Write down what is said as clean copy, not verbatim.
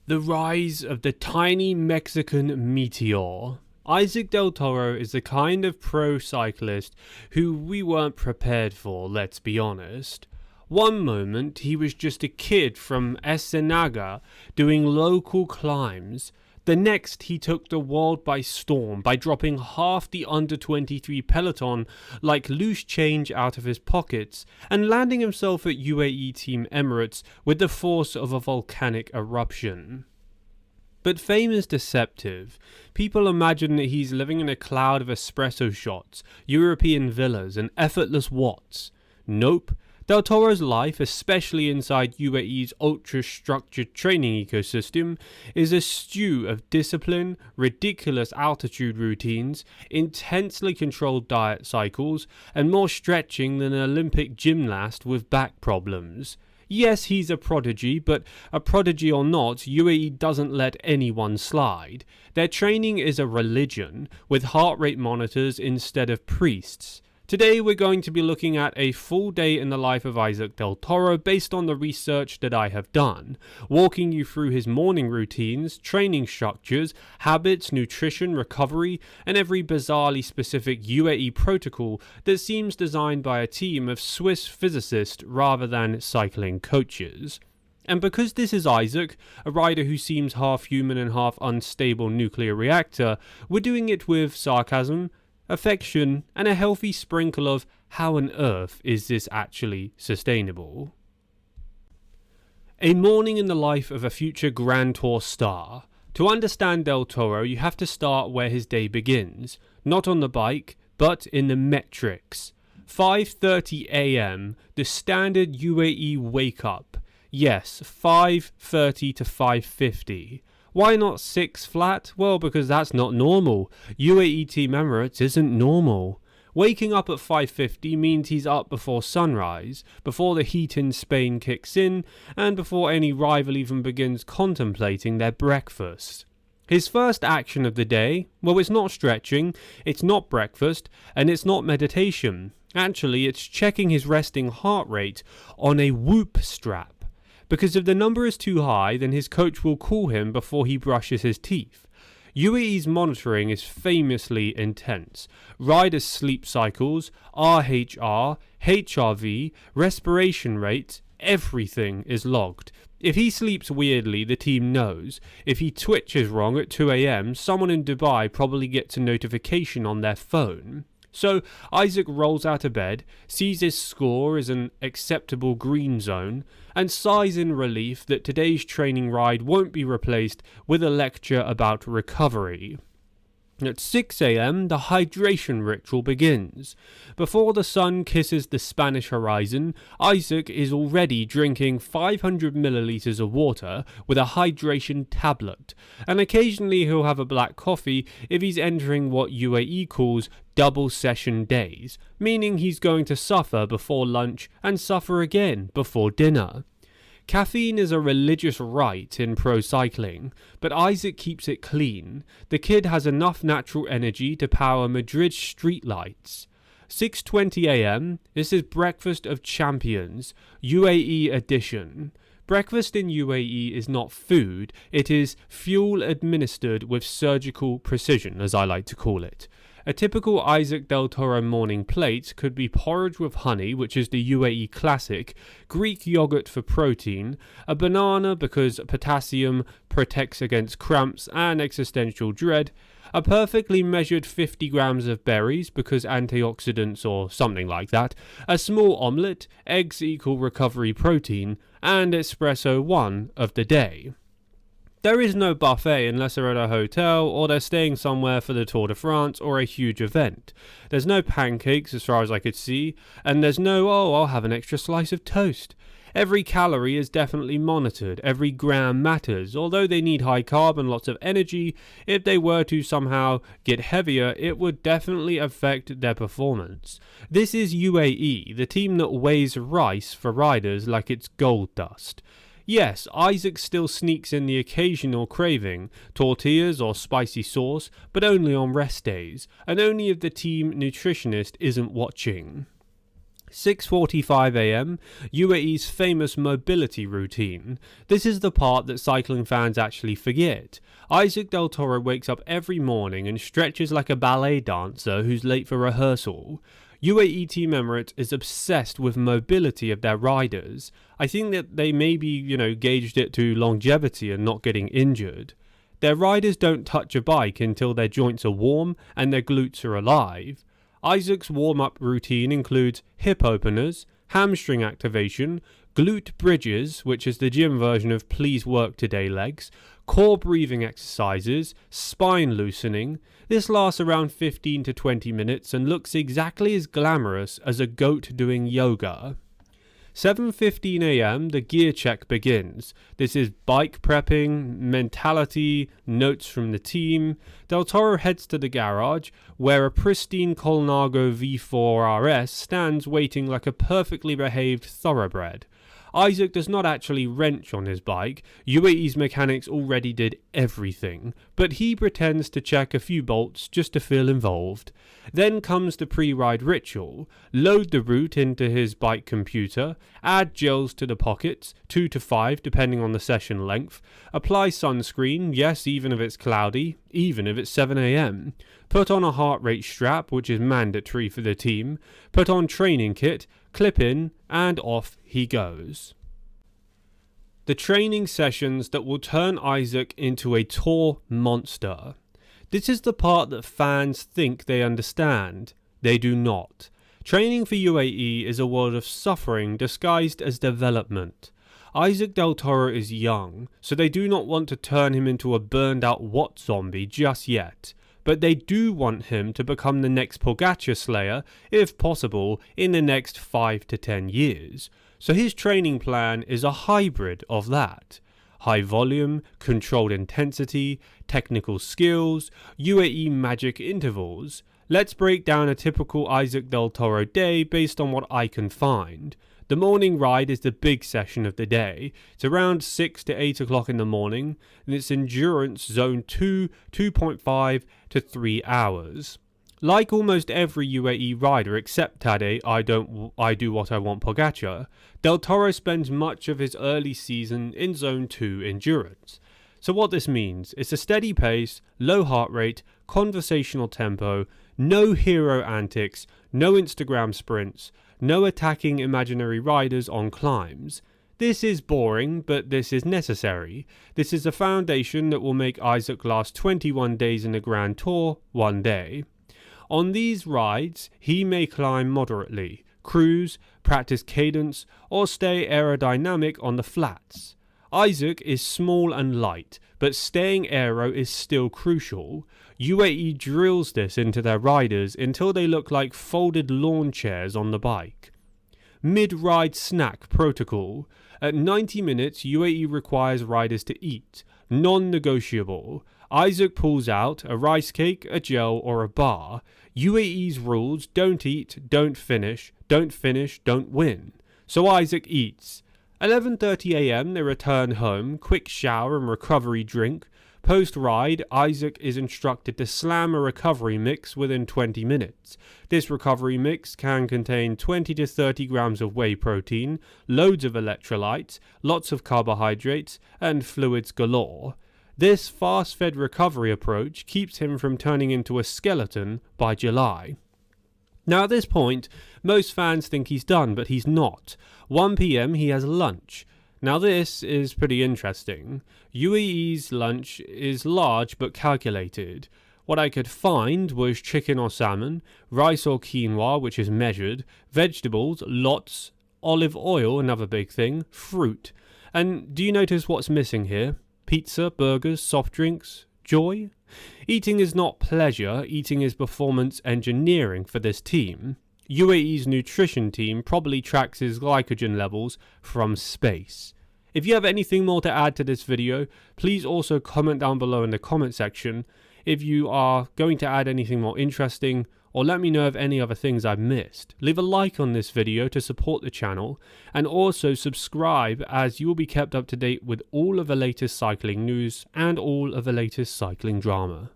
The rise of the tiny Mexican meteor. Isaac Del Toro is the kind of pro cyclist who we weren't prepared for, let's be honest. One moment he was just a kid from Ensenada doing local climbs. The next he took the world by storm by dropping half the under-23 peloton like loose change out of his pockets and landing himself at UAE Team Emirates with the force of a volcanic eruption. But fame is deceptive. People imagine that he's living in a cloud of espresso shots, European villas and effortless watts. Nope. Del Toro's life, especially inside UAE's ultra-structured training ecosystem, is a stew of discipline, ridiculous altitude routines, intensely controlled diet cycles, and more stretching than an Olympic gymnast with back problems. Yes, he's a prodigy, but a prodigy or not, UAE doesn't let anyone slide. Their training is a religion, with heart rate monitors instead of priests. Today we're going to be looking at a full day in the life of Isaac Del Toro based on the research that I have done, walking you through his morning routines, training structures, habits, nutrition, recovery, and every bizarrely specific UAE protocol that seems designed by a team of Swiss physicists rather than cycling coaches. And because this is Isaac, a rider who seems half human and half unstable nuclear reactor, we're doing it with sarcasm, affection, and a healthy sprinkle of how on earth is this actually sustainable? A morning in the life of a future Grand Tour star. To understand Del Toro, you have to start where his day begins, not on the bike, but in the metrics. 5:30 a.m., the standard UAE wake up. Yes, 5:30 to 5:50. Why not 6 flat? Well, because that's not normal. UAE Team Emirates isn't normal. Waking up at 5:50 means he's up before sunrise, before the heat in Spain kicks in, and before any rival even begins contemplating their breakfast. His first action of the day, well, it's not stretching, it's not breakfast, and it's not meditation. Actually, it's checking his resting heart rate on a Whoop strap. Because if the number is too high, then his coach will call him before he brushes his teeth. UAE's monitoring is famously intense. Riders' sleep cycles, RHR, HRV, respiration rates, everything is logged. If he sleeps weirdly, the team knows. If he twitches wrong at 2 a.m, someone in Dubai probably gets a notification on their phone. So Isaac rolls out of bed, sees his score is an acceptable green zone, and sighs in relief that today's training ride won't be replaced with a lecture about recovery. At 6 a.m, the hydration ritual begins. Before the sun kisses the Spanish horizon, Isaac is already drinking 500 milliliters of water with a hydration tablet, and occasionally he'll have a black coffee if he's entering what UAE calls double session days, meaning he's going to suffer before lunch and suffer again before dinner. Caffeine is a religious rite in pro cycling, but Isaac keeps it clean. The kid has enough natural energy to power Madrid's streetlights. 6:20 a.m, this is Breakfast of Champions, UAE edition. Breakfast in UAE is not food, it is fuel administered with surgical precision, as I like to call it. A typical Isaac Del Toro morning plate could be porridge with honey, which is the UAE classic, Greek yogurt for protein, a banana because potassium protects against cramps and existential dread, a perfectly measured 50 grams of berries because antioxidants or something like that, a small omelette, eggs equal recovery protein, and espresso one of the day. There is no buffet unless they're at a hotel or they're staying somewhere for the Tour de France or a huge event. There's no pancakes as far as I could see, and there's no, oh, I'll have an extra slice of toast. Every calorie is definitely monitored, every gram matters. Although they need high carb and lots of energy, if they were to somehow get heavier, it would definitely affect their performance. This is UAE, the team that weighs rice for riders like it's gold dust. Yes, Isaac still sneaks in the occasional craving, tortillas or spicy sauce, but only on rest days, and only if the team nutritionist isn't watching. 6:45 a.m, UAE's famous mobility routine. This is the part that cycling fans actually forget. Isaac Del Toro wakes up every morning and stretches like a ballet dancer who's late for rehearsal. UAE Team Emirates is obsessed with mobility of their riders. I think that they maybe, gauged it to longevity and not getting injured. Their riders don't touch a bike until their joints are warm and their glutes are alive. Isaac's warm-up routine includes hip openers, hamstring activation, glute bridges, which is the gym version of please work today legs, core breathing exercises, spine loosening. This lasts around 15 to 20 minutes and looks exactly as glamorous as a goat doing yoga. 7:15 a.m, the gear check begins. This is bike prepping, mentality, notes from the team. Del Toro heads to the garage, where a pristine Colnago V4 RS stands waiting like a perfectly behaved thoroughbred. Isaac does not actually wrench on his bike. UAE's mechanics already did everything, but he pretends to check a few bolts just to feel involved. Then comes the pre-ride ritual. Load the route into his bike computer, add gels to the pockets, 2 to 5 depending on the session length, apply sunscreen, yes, even if it's cloudy, even if it's 7 a.m. Put on a heart rate strap, which is mandatory for the team, put on training kit, clip in, and off he goes. The training sessions that will turn Isaac into a tour monster. This is the part that fans think they understand. They do not. Training for UAE is a world of suffering disguised as development. Isaac Del Toro is young, so they do not want to turn him into a burned out Watt zombie just yet. But they do want him to become the next Pogacar slayer, if possible, in the next 5 to 10 years. So his training plan is a hybrid of that. High volume, controlled intensity, technical skills, UAE magic intervals. Let's break down a typical Isaac Del Toro day based on what I can find. The morning ride is the big session of the day. It's around 6 to 8 o'clock in the morning, and it's endurance zone 2, 2.5 to 3 hours. Like almost every UAE rider except Tadej, I do what I want Pogacar, Del Toro spends much of his early season in zone 2 endurance. So what this means, it's a steady pace, low heart rate, conversational tempo, no hero antics, no Instagram sprints, no attacking imaginary riders on climbs. This is boring, but this is necessary. This is a foundation that will make Isaac last 21 days in the Grand Tour, one day. On these rides, he may climb moderately, cruise, practice cadence, or stay aerodynamic on the flats. Isaac is small and light, but staying aero is still crucial. UAE drills this into their riders until they look like folded lawn chairs on the bike. Mid-ride snack protocol. At 90 minutes, UAE requires riders to eat. Non-negotiable. Isaac pulls out a rice cake, a gel, or a bar. UAE's rules: don't eat, don't finish, don't win. So Isaac eats. 11:30 a.m. they return home, quick shower and recovery drink. Post-ride, Isaac is instructed to slam a recovery mix within 20 minutes. This recovery mix can contain 20 to 30 grams of whey protein, loads of electrolytes, lots of carbohydrates, and fluids galore. This fast-fed recovery approach keeps him from turning into a skeleton by July. Now at this point, most fans think he's done, but he's not. 1 p.m. he has lunch. Now this is pretty interesting. UAE's lunch is large but calculated. What I could find was chicken or salmon, rice or quinoa, which is measured, vegetables, lots, olive oil, another big thing, fruit. And do you notice what's missing here? Pizza, burgers, soft drinks, joy? Eating is not pleasure, eating is performance engineering for this team. UAE's nutrition team probably tracks his glycogen levels from space. If you have anything more to add to this video, please also comment down below in the comment section. If you are going to add anything more interesting, or let me know of any other things I've missed. Leave a like on this video to support the channel, and also subscribe as you will be kept up to date with all of the latest cycling news and all of the latest cycling drama.